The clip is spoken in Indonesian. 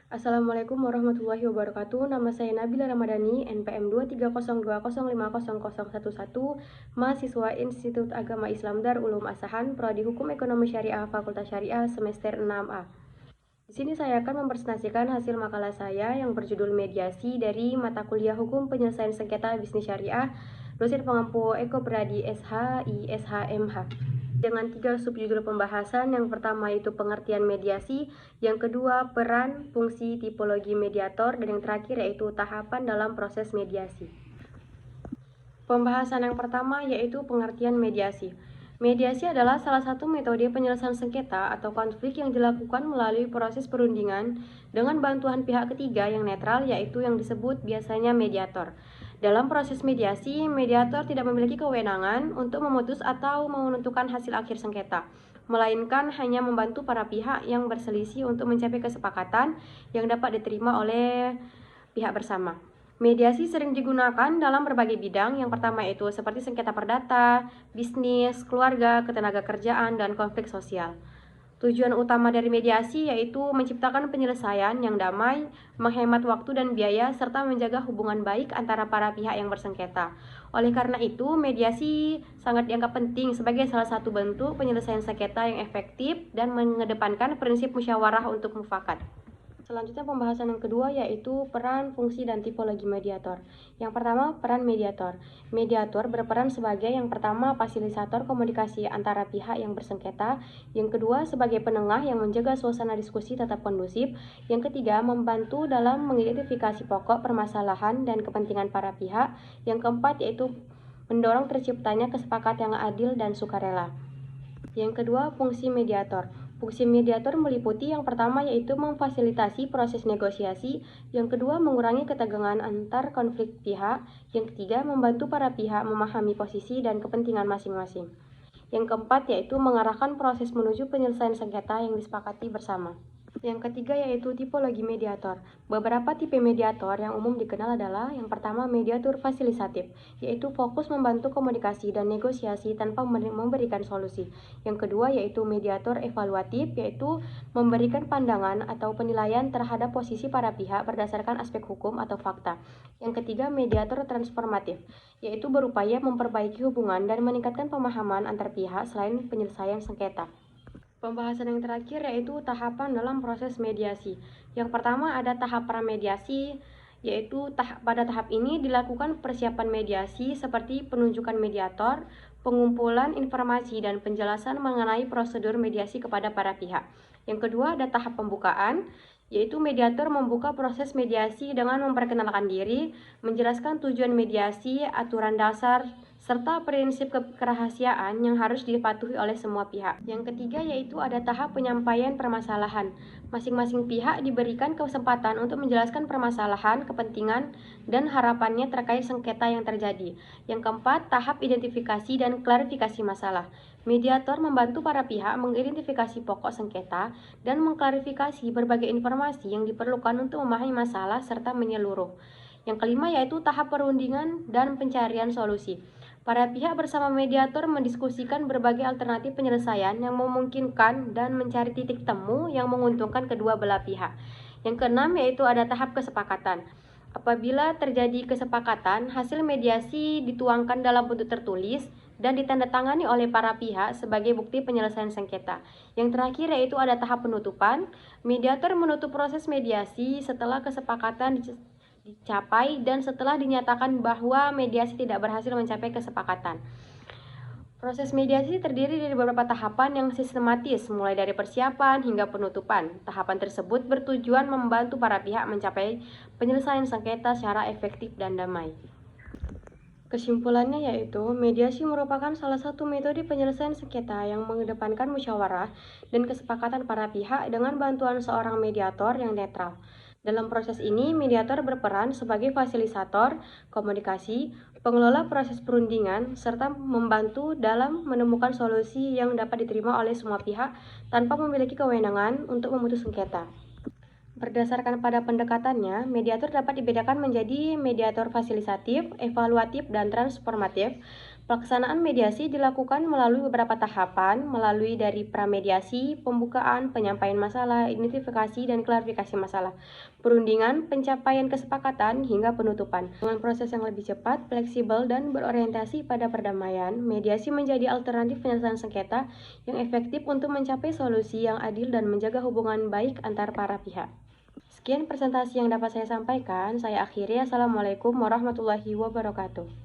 Assalamualaikum warahmatullahi wabarakatuh. Nama saya Nabila Ramadhani, NPM 23020501111, mahasiswa Institut Agama Islam Darul Ulum Asahan, Prodi Hukum Ekonomi Syariah, Fakultas Syariah, semester 6A. Di sini saya akan mempresentasikan hasil makalah saya yang berjudul Mediasi dari mata kuliah Hukum Penyelesaian Sengketa Bisnis Syariah, dosen pengampu Eko Pradi SHI SHMH. Dengan 3 subjudul pembahasan, yang pertama itu pengertian mediasi, yang kedua peran, fungsi, tipologi mediator, dan yang terakhir yaitu tahapan dalam proses mediasi. Pembahasan yang pertama yaitu pengertian mediasi. Mediasi adalah salah satu metode penyelesaian sengketa atau konflik yang dilakukan melalui proses perundingan dengan bantuan pihak ketiga yang netral, yaitu yang disebut biasanya mediator. Dalam proses mediasi, mediator tidak memiliki kewenangan untuk memutus atau menentukan hasil akhir sengketa, melainkan hanya membantu para pihak yang berselisih untuk mencapai kesepakatan yang dapat diterima oleh pihak bersama. Mediasi sering digunakan dalam berbagai bidang. Yang pertama itu seperti sengketa perdata, bisnis, keluarga, ketenagakerjaan, dan konflik sosial. Tujuan utama dari mediasi yaitu menciptakan penyelesaian yang damai, menghemat waktu dan biaya, serta menjaga hubungan baik antara para pihak yang bersengketa. Oleh karena itu, mediasi sangat dianggap penting sebagai salah satu bentuk penyelesaian sengketa yang efektif dan mengedepankan prinsip musyawarah untuk mufakat. Selanjutnya pembahasan yang kedua yaitu peran, fungsi, dan tipologi mediator. Yang pertama, peran mediator. Mediator berperan sebagai yang pertama fasilitator komunikasi antara pihak yang bersengketa, yang kedua sebagai penengah yang menjaga suasana diskusi tetap kondusif, yang ketiga membantu dalam mengidentifikasi pokok permasalahan dan kepentingan para pihak, yang keempat yaitu mendorong terciptanya kesepakatan yang adil dan sukarela. Yang kedua, fungsi mediator. Fungsi mediator meliputi yang pertama yaitu memfasilitasi proses negosiasi, yang kedua mengurangi ketegangan antar konflik pihak, yang ketiga membantu para pihak memahami posisi dan kepentingan masing-masing. Yang keempat yaitu mengarahkan proses menuju penyelesaian sengketa yang disepakati bersama. Yang ketiga yaitu tipologi mediator. Beberapa tipe mediator yang umum dikenal adalah yang pertama mediator fasilitatif, yaitu fokus membantu komunikasi dan negosiasi tanpa memberikan solusi. Yang kedua yaitu mediator evaluatif, yaitu memberikan pandangan atau penilaian terhadap posisi para pihak berdasarkan aspek hukum atau fakta. Yang ketiga mediator transformatif, yaitu berupaya memperbaiki hubungan dan meningkatkan pemahaman antar pihak selain penyelesaian sengketa. Pembahasan yang terakhir yaitu tahapan dalam proses mediasi. Yang pertama ada tahap pramediasi, yaitu pada tahap ini dilakukan persiapan mediasi seperti penunjukan mediator, pengumpulan informasi, dan penjelasan mengenai prosedur mediasi kepada para pihak. Yang kedua ada tahap pembukaan, yaitu mediator membuka proses mediasi dengan memperkenalkan diri, menjelaskan tujuan mediasi, aturan dasar, serta prinsip kerahasiaan yang harus dipatuhi oleh semua pihak. Yang ketiga yaitu ada tahap penyampaian permasalahan. Masing-masing pihak diberikan kesempatan untuk menjelaskan permasalahan, kepentingan, dan harapannya terkait sengketa yang terjadi. Yang keempat, tahap identifikasi dan klarifikasi masalah. Mediator membantu para pihak mengidentifikasi pokok sengketa dan mengklarifikasi berbagai informasi yang diperlukan untuk memahami masalah serta menyeluruh. Yang kelima yaitu tahap perundingan dan pencarian solusi. Para pihak bersama mediator mendiskusikan berbagai alternatif penyelesaian yang memungkinkan dan mencari titik temu yang menguntungkan kedua belah pihak. Yang keenam yaitu ada tahap kesepakatan. Apabila terjadi kesepakatan, hasil mediasi dituangkan dalam bentuk tertulis dan ditandatangani oleh para pihak sebagai bukti penyelesaian sengketa. Yang terakhir yaitu ada tahap penutupan. Mediator menutup proses mediasi setelah kesepakatan dicapai dan setelah dinyatakan bahwa mediasi tidak berhasil mencapai kesepakatan. Proses mediasi terdiri dari beberapa tahapan yang sistematis, mulai dari persiapan hingga penutupan. Tahapan tersebut bertujuan membantu para pihak mencapai penyelesaian sengketa secara efektif dan damai. Kesimpulannya yaitu, mediasi merupakan salah satu metode penyelesaian sengketa yang mengedepankan musyawarah dan kesepakatan para pihak dengan bantuan seorang mediator yang netral. Dalam proses ini, mediator berperan sebagai fasilitator komunikasi, pengelola proses perundingan, serta membantu dalam menemukan solusi yang dapat diterima oleh semua pihak tanpa memiliki kewenangan untuk memutus sengketa. Berdasarkan pada pendekatannya, mediator dapat dibedakan menjadi mediator fasilitatif, evaluatif, dan transformatif. Pelaksanaan mediasi dilakukan melalui beberapa tahapan, melalui dari pramediasi, pembukaan, penyampaian masalah, identifikasi, dan klarifikasi masalah, perundingan, pencapaian kesepakatan, hingga penutupan. Dengan proses yang lebih cepat, fleksibel, dan berorientasi pada perdamaian, mediasi menjadi alternatif penyelesaian sengketa yang efektif untuk mencapai solusi yang adil dan menjaga hubungan baik antar para pihak. Sekian presentasi yang dapat saya sampaikan. Saya akhiri. Assalamualaikum warahmatullahi wabarakatuh.